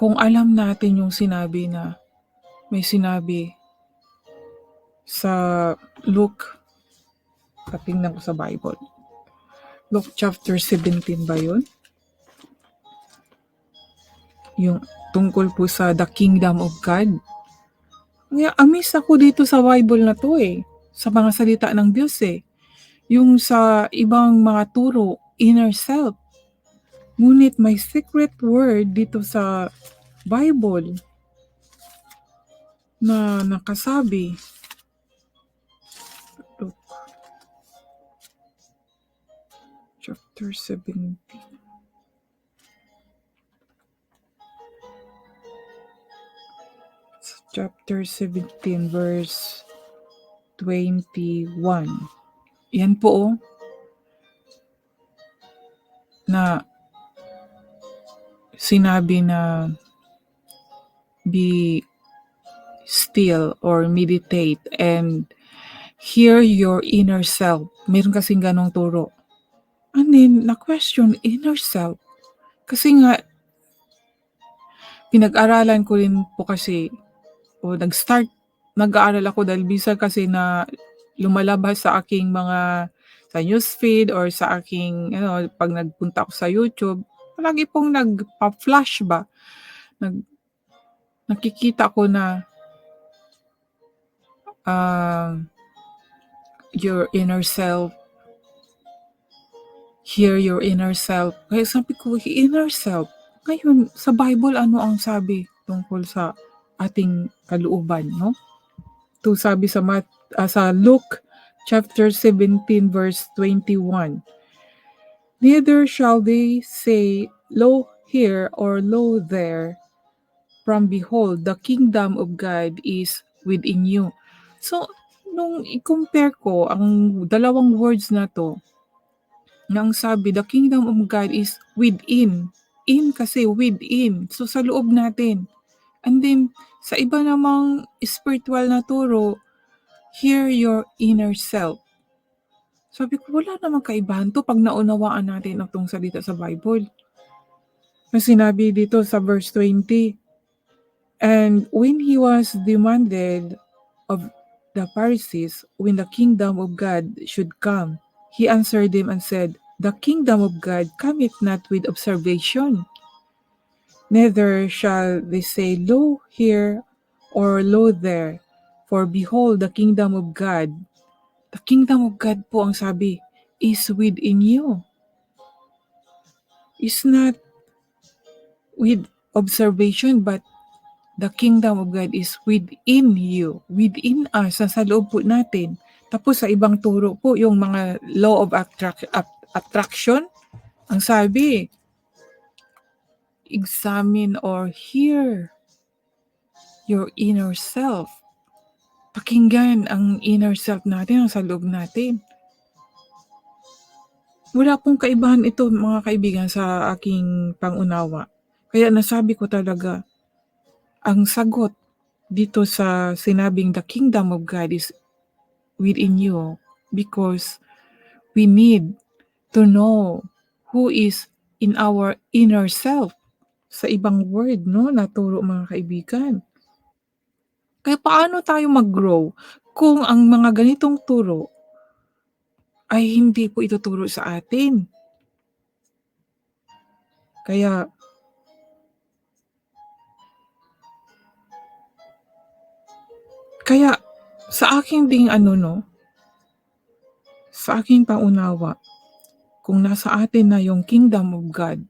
Kung alam natin yung sinabi na may sinabi sa Luke, patingnan ko sa Bible. Luke chapter 17 ba yun? Yung tungkol po sa the kingdom of God. Kaya amaze ako dito sa Bible na to sa mga salita ng Diyos Yung sa ibang mga turo, inner self. Ngunit may secret word dito sa Bible na nakasabi. Luke chapter 17. Chapter 17 verse 21. Yan po na sinabi na be still or meditate and hear your inner self. Meron kasing ganong turo. And then, na-question inner self. Kasi nga, pinag-aralan ko rin po kasi, nag-aaral ako dahil bisa kasi na lumalabas sa aking mga, sa newsfeed or sa aking, pag nagpunta ako sa YouTube, palagi pong nagpa-flash ba? Nakikita ko na, your inner self, hear your inner self. Kaya sabi ko, inner self. Ngayon, sa Bible, ano ang sabi tungkol sa ating kalooban, no? Ito sabi sa Luke chapter 17 verse 21. Neither shall they say, lo here or lo there, from behold, the kingdom of God is within you. So, nung i-compare ko ang dalawang words na to, na ang sabi, the kingdom of God is within. In kasi within. So, sa loob natin. And then, sa iba namang spiritual na turo, hear your inner self. Sabi ko, wala namang kaibahan to pag naunawaan natin itong salita sa Bible. Na sinabi dito sa verse 20, and when he was demanded of the Pharisees when the kingdom of God should come, he answered them and said, the kingdom of God cometh not with observation. Neither shall they say, lo here or lo there, for behold, the kingdom of God po ang sabi, is within you. It's not with observation, but the kingdom of God is within you, within us, sa loob po natin. Tapos sa ibang turo po, yung mga law of attraction, ang sabi, examine or hear your inner self. Pakinggan ang inner self natin, ang sa loob natin. Wala pong kaibahan ito, mga kaibigan, sa aking pangunawa. Kaya nasabi ko talaga, ang sagot dito sa sinabing the kingdom of God is within you because we need to know who is in our inner self. Sa ibang word, no, naturo mga kaibigan. Kaya paano tayo mag-grow kung ang mga ganitong turo ay hindi po ituturo sa atin? Kaya sa aking ding sa aking paunawa, kung nasa atin na yung kingdom of God,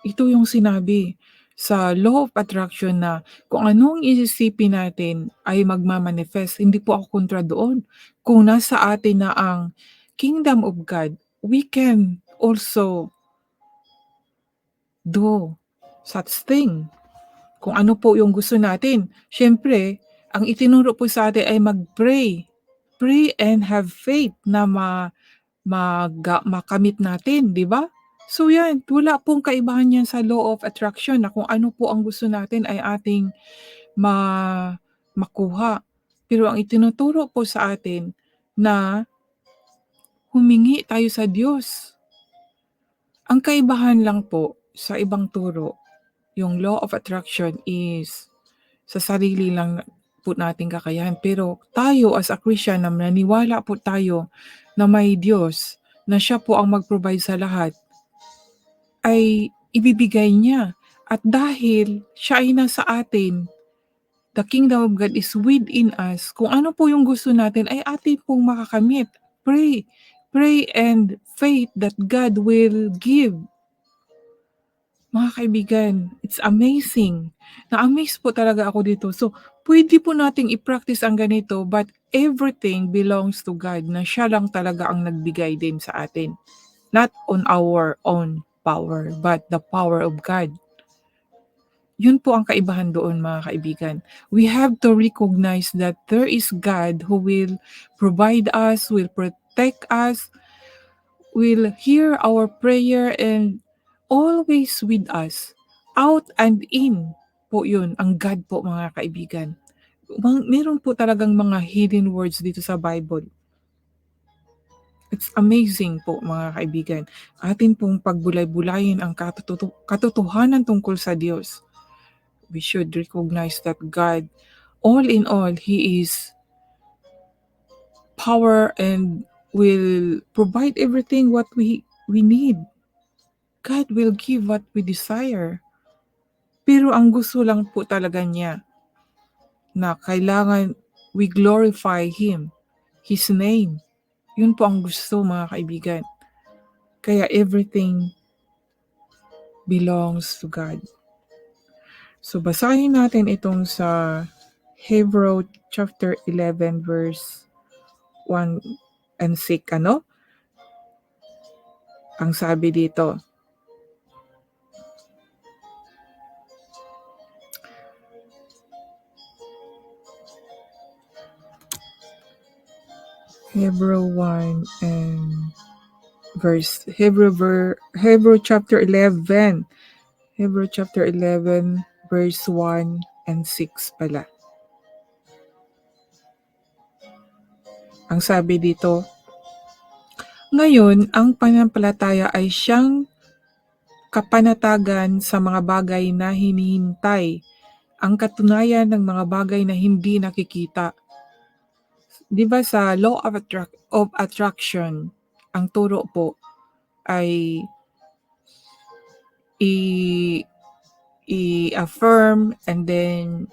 ito yung sinabi sa law of attraction na kung anong isisipin natin ay magmamanifest. Hindi po ako kontra doon. Kung nasa atin na ang kingdom of God, we can also do such thing. Kung ano po yung gusto natin. Siyempre, ang itinuro po sa atin ay mag-pray. Pray and have faith na makamit natin, di ba? So yan, wala pong kaibahan yan sa law of attraction na kung ano po ang gusto natin ay ating makuha. Pero ang itinuturo po sa atin na humingi tayo sa Diyos. Ang kaibahan lang po sa ibang turo, yung law of attraction is sa sarili lang po nating kakayahan. Pero tayo as a Christian na naniwala po tayo na may Diyos, na siya po ang mag-provide sa lahat, ay ibibigay niya. At dahil siya ay nasa atin, the kingdom of God is within us. Kung ano po yung gusto natin ay atin pong makakamit. Pray. Pray and faith that God will give. Mga kaibigan, it's amazing. Na-amaze po talaga ako dito. So, pwede po nating i-practice ang ganito, but everything belongs to God, na siya lang talaga ang nagbigay din sa atin. Not on our own power, but the power of God. Yun po ang kaibahan doon, mga kaibigan. We have to recognize that there is God who will provide us, will protect us, will hear our prayer, and always with us. Out and in po yun, ang God po, mga kaibigan. Meron po talagang mga hidden words dito sa Bible. It's amazing po, mga kaibigan. Atin pong pagbulay-bulayin ang katotohanan tungkol sa Diyos. We should recognize that God, all in all, He is power and will provide everything what we need. God will give what we desire. Pero ang gusto lang po talaga niya na kailangan we glorify Him, His name. Yun po ang gusto, mga kaibigan. Kaya everything belongs to God. So basahin natin itong sa Hebrew chapter 11 verse 1 and 6. Ano? Ang sabi dito, Hebrew 1 and Hebrew chapter 11. Hebrew chapter 11 verse 1 and 6 pala. Ang sabi dito, ngayon, ang pananampalataya ay siyang kapanatagan sa mga bagay na hinihintay, ang katunayan ng mga bagay na hindi nakikita. Di ba sa law of attraction, ang turo po ay i-affirm and then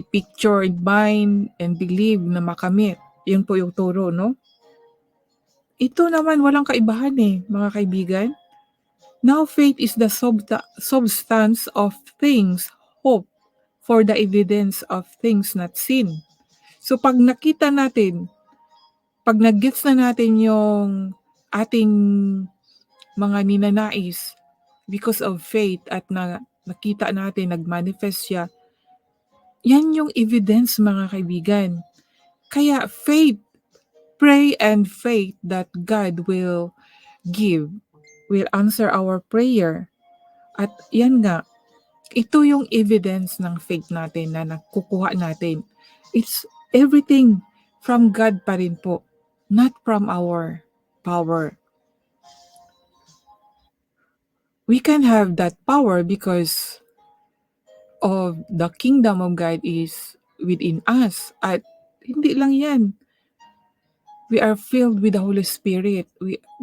i-picture in mind and believe na makamit. Yun po yung turo, no? Ito naman walang kaibahan mga kaibigan. Now faith is the substance of things hoped for, the evidence of things not seen. So pag nakita natin, pag nag-gets na natin yung ating mga ninanais because of faith at nakita natin, nag-manifest siya, yan yung evidence, mga kaibigan. Kaya faith, pray and faith that God will give, will answer our prayer. At yan nga, ito yung evidence ng faith natin na nakukuha natin. It's everything from God pa rin po, not from our power. We can have that power because of the kingdom of God is within us. At hindi lang yan. We are filled with the Holy Spirit.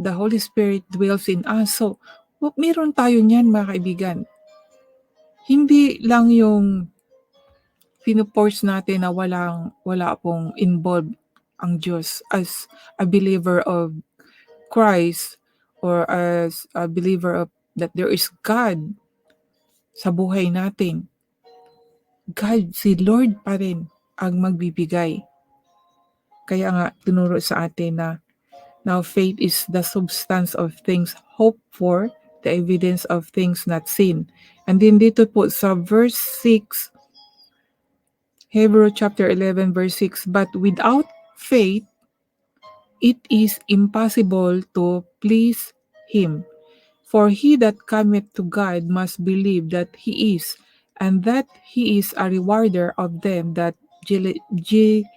The Holy Spirit dwells in us. So, meron tayo niyan, mga kaibigan. Hindi lang yung pinuforce natin na wala pong involved ang Diyos as a believer of Christ, or as a believer of that there is God sa buhay natin. God, si Lord pa rin ang magbibigay. Kaya nga tinuro sa atin na now faith is the substance of things hoped for, the evidence of things not seen. And then dito po sa verse 6, Hebrew chapter 11 verse 6, but without faith, it is impossible to please Him. For he that cometh to God must believe that He is, and that He is a rewarder of them that diligently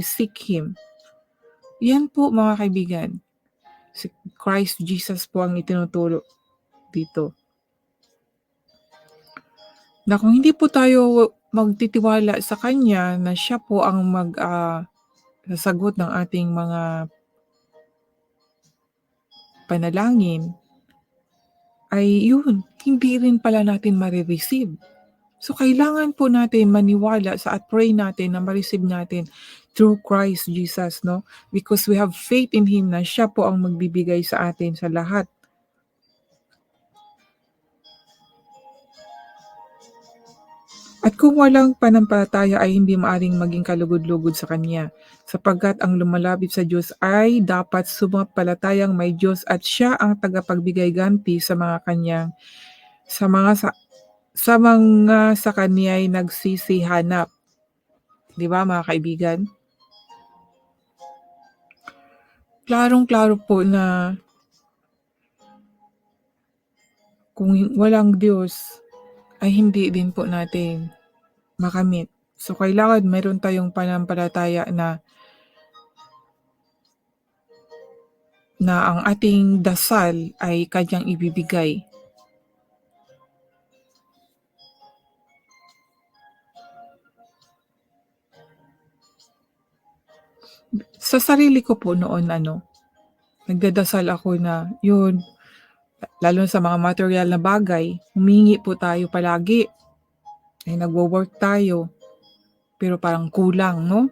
seek Him. Yan po, mga kaibigan. Si Christ Jesus po ang itinuturo. dito. Na kung hindi po tayo magtitiwala sa kanya na siya po ang sasagot ng ating mga panalangin, ay yun, hindi rin pala natin mare-receive. So, kailangan po natin maniwala sa at pray natin na ma-receive natin through Christ Jesus, no? Because we have faith in Him na siya po ang magbibigay sa atin sa lahat. At kung walang panampalataya ay hindi maaring maging kalugod-lugod sa Kanya, sapagkat ang lumalapit sa Diyos ay dapat sumampalatayang may Diyos at siya ang tagapagbigay ganti sa mga kanyang sa mga sa Kaniya'y nagsisihanap. 'Di ba mga kaibigan? Klarong-klaro po na kung walang Diyos ay hindi din po natin makamit. So, kailangan meron tayong pananampalataya na ang ating dasal ay Kanyang ibibigay. Sa sarili ko po noon nagdadasal ako na yun, lalo sa mga material na bagay, humingi po tayo palagi. Nagwo-work tayo, pero parang kulang, no?